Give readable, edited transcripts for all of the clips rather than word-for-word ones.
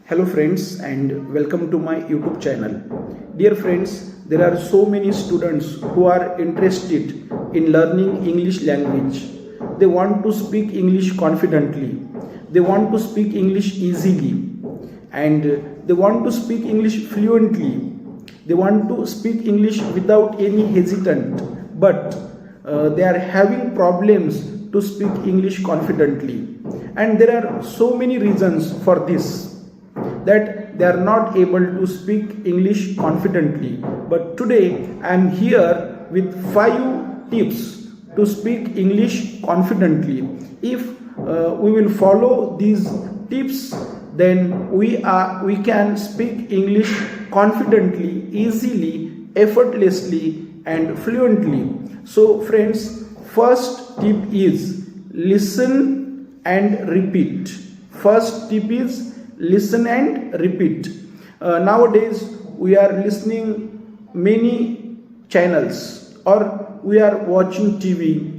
Hello friends and welcome to my YouTube channel. Dear friends, there are so many students who are interested in learning English language. They want to speak English confidently. They want to speak English easily and they want to speak English fluently. They want to speak English without any hesitant, but they are having problems to speak English confidently. And there are so many reasons for this, that they are not able to speak English confidently. But today I am here with 5 tips to speak English confidently. If we will follow these tips, then we can speak English confidently, easily, effortlessly and fluently. So friends, first tip is listen and repeat. First tip is listen and repeat. Nowadays we are listening many channels, or we are watching TV.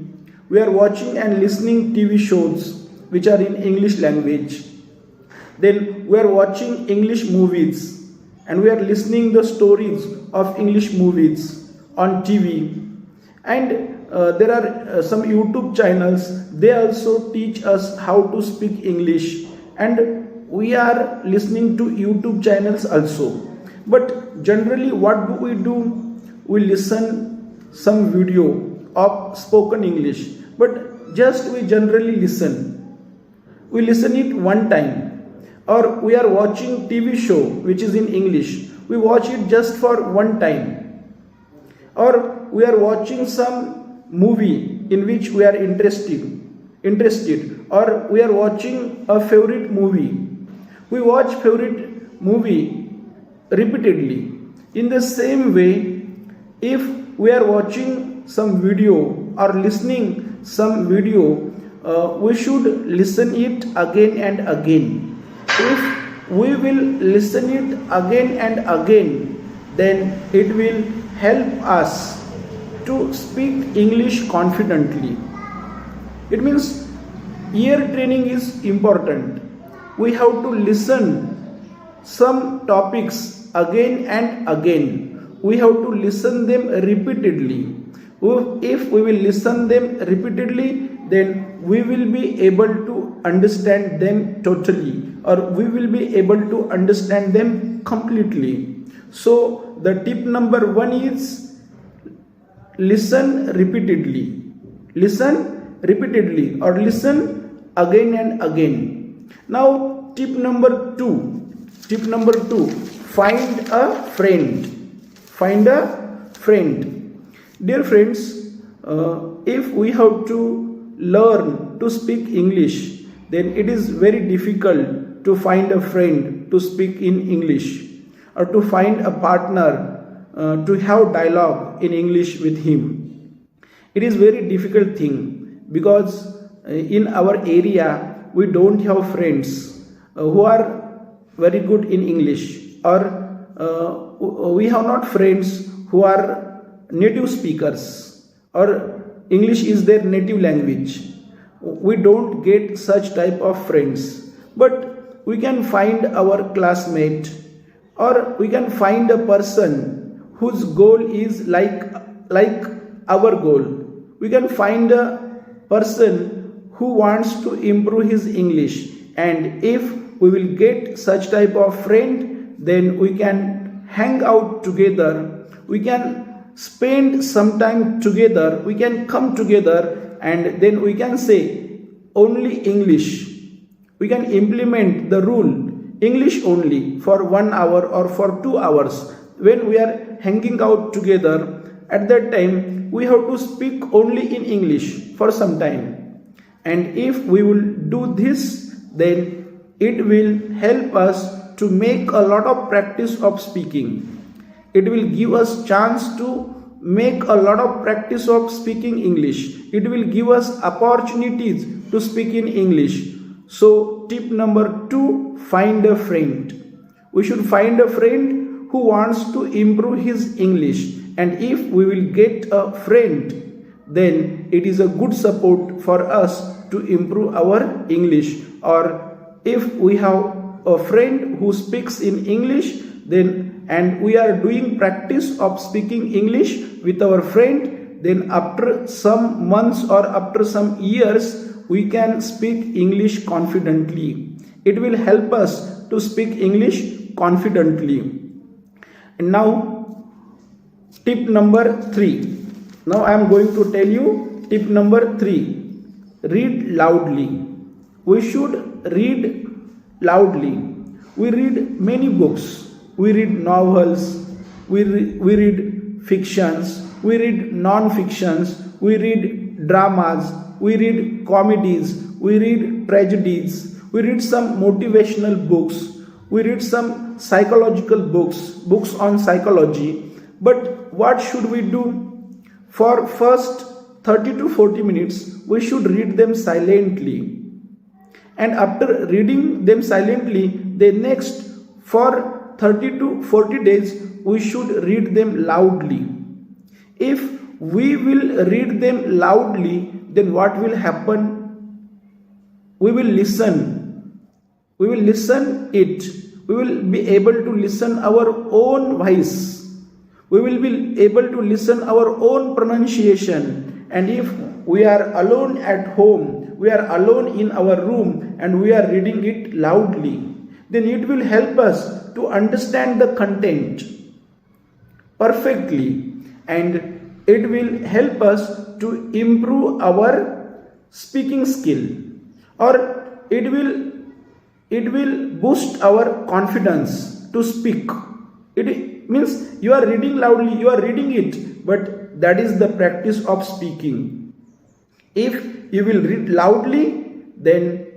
We are watching and listening TV shows which are in English language. Then we are watching English movies and we are listening the stories of English movies on TV. And there are some YouTube channels, they also teach us how to speak English, and we are listening to YouTube channels also. But generally what do? We listen some video of spoken English, but just we generally listen. We listen it one time. Or we are watching TV show which is in English. We watch it just for one time. Or we are watching some movie in which we are interested, or we are watching a favorite movie. We watch favorite movie repeatedly. In the same way, if we are watching some video or listening some video, we should listen it again and again. If we will listen it again and again, then it will help us to speak English confidently. It means ear training is important. We have to listen some topics again and again. We have to listen them repeatedly. If we will listen them repeatedly, then we will be able to understand them totally, or we will be able to understand them completely. So the tip number 1 is listen repeatedly. Listen repeatedly or listen again and again. Now tip number 2, find a friend. Find a friend. Dear friends, if we have to learn to speak English, then it is very difficult to find a friend to speak in English, or to find a partner to have dialogue in English with him. It is very difficult thing, because in our area we don't have friends who are very good in English, or we have not friends who are native speakers, or English is their native language. We don't get such type of friends, but we can find our classmate, or we can find a person whose goal is like our goal. We can find a person who wants to improve his English, and if we will get such type of friend, then we can hang out together, we can spend some time together, we can come together, and then we can say only English. We can implement the rule English only for 1 hour or for 2 hours. When we are hanging out together, at that time we have to speak only in English for some time. And if we will do this, then it will help us to make a lot of practice of speaking. It will give us chance to make a lot of practice of speaking English. It will give us opportunities to speak in English. So tip number 2, find a friend. We should find a friend who wants to improve his English. And if we will get a friend, then it is a good support for us to improve our English. Or if we have a friend who speaks in English, then and we are doing practice of speaking English with our friend, then after some months or after some years we can speak English confidently. It will help us to speak English confidently. And now tip number 3. Now I am going to tell you tip number 3. Read loudly. We should read loudly. We read many books. We read novels. We read fictions. We read non-fictions. We read dramas. We read comedies. We read tragedies. We read some motivational books. We read some psychological books on psychology. But what should we do? For first 30 to 40 minutes, we should read them silently. And after reading them silently, the next for 30 to 40 days, we should read them loudly. If we will read them loudly, then what will happen? We will listen. We will listen it. We will be able to listen our own voice. We will be able to listen our own pronunciation. And if we are alone at home, we are alone in our room and we are reading it loudly, then it will help us to understand the content perfectly, and it will help us to improve our speaking skill, or it will boost our confidence to speak. It means you are reading loudly, you are reading it, but that is the practice of speaking. If you will read loudly, then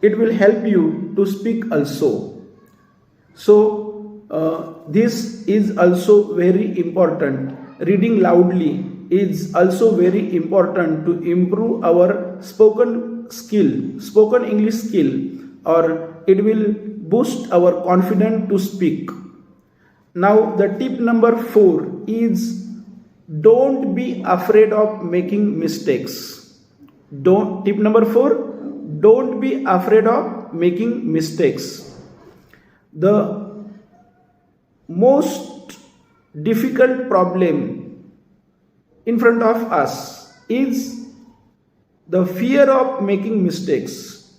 it will help you to speak also. So this is also very important. Reading loudly is also very important to improve our spoken English skill, or it will boost our confidence to speak. Now the tip number 4 is, don't be afraid of making mistakes. Tip number 4, don't be afraid of making mistakes. The most difficult problem in front of us is the fear of making mistakes.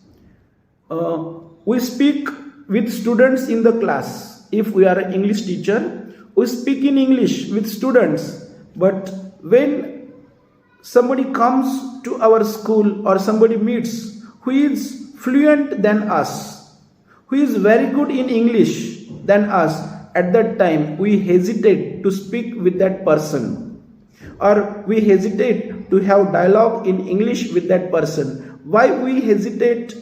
We speak with students in the class. If we are an English teacher, we speak in English with students. But when somebody comes to our school or somebody meets who is fluent than us, who is very good in English than us, at that time we hesitate to speak with that person, or we hesitate to have dialogue in English with that person. Why we hesitate?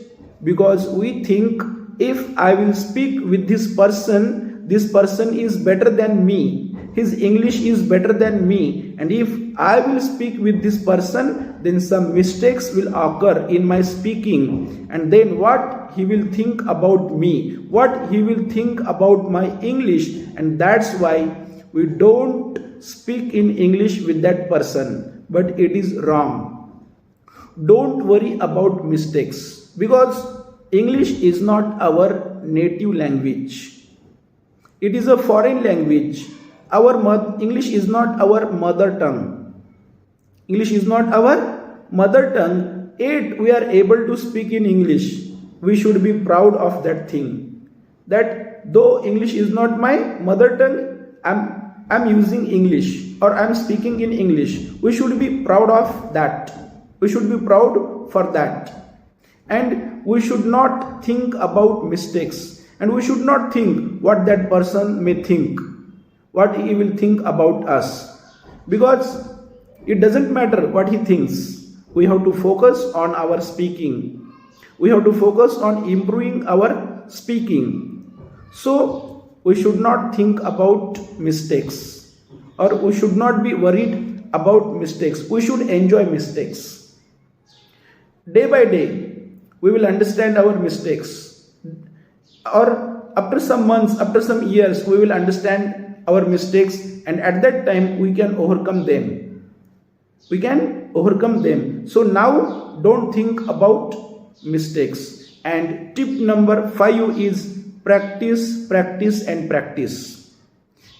Because we think, if I will speak with this person is better than me, his English is better than me, and if I will speak with this person, then some mistakes will occur in my speaking, and then what he will think about me, what he will think about my English, and that's why we don't speak in English with that person. But it is wrong. Don't worry about mistakes, because English is not our native language. It is a foreign language. English is not our mother tongue. English is not our mother tongue, yet we are able to speak in English. We should be proud of that thing. That though English is not my mother tongue, I'm using English, or I'm speaking in English. We should be proud of that. We should be proud for that. And we should not think about mistakes, and we should not think what that person may think, what he will think about us, because it doesn't matter what he thinks. We have to focus on our speaking. We have to focus on improving our speaking. So we should not think about mistakes, or we should not be worried about mistakes. We should enjoy mistakes. Day by day, we will understand our mistakes, or after some months, after some years, we will understand our mistakes, and at that time we can overcome them. We can overcome them. So now don't think about mistakes. And tip number 5 is practice, practice, and practice.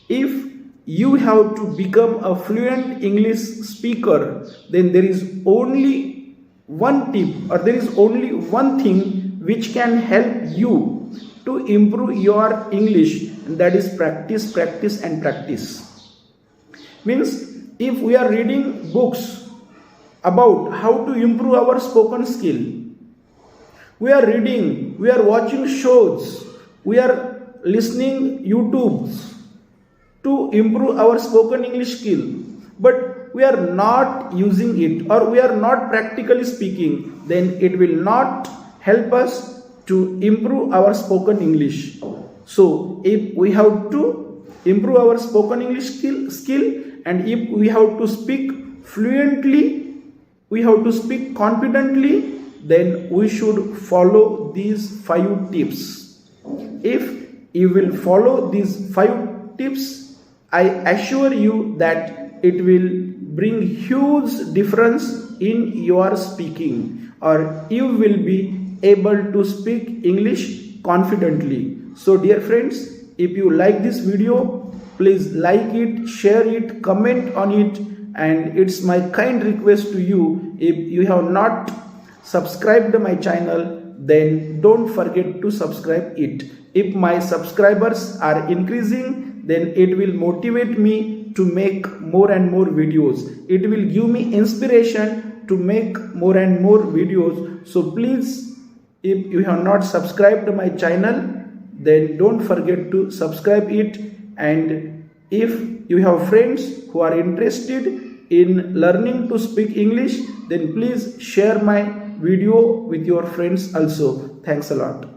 If you have to become a fluent English speaker, then there is only one tip, or there is only one thing which can help you to improve your English, and that is practice, practice, and practice. Means if we are reading books about how to improve our spoken skill, we are reading, we are watching shows, we are listening YouTubes to improve our spoken English skill, but we are not using it, or we are not practically speaking, then it will not help us to improve our spoken English. So if we have to improve our spoken English skill, and if we have to speak fluently, we have to speak confidently, then we should follow these 5 tips. If you will follow these 5 tips, I assure you that it will bring huge difference in your speaking, or you will be able to speak English confidently. So dear friends, if you like this video, please like it, share it, comment on it, and it's my kind request to you, if you have not subscribed my channel, then don't forget to subscribe it. If my subscribers are increasing, then it will motivate me to make more and more videos. It will give me inspiration to make more and more videos. So please, if you have not subscribed my channel, then don't forget to subscribe it. And if you have friends who are interested in learning to speak English, then please share my video with your friends also. Thanks a lot.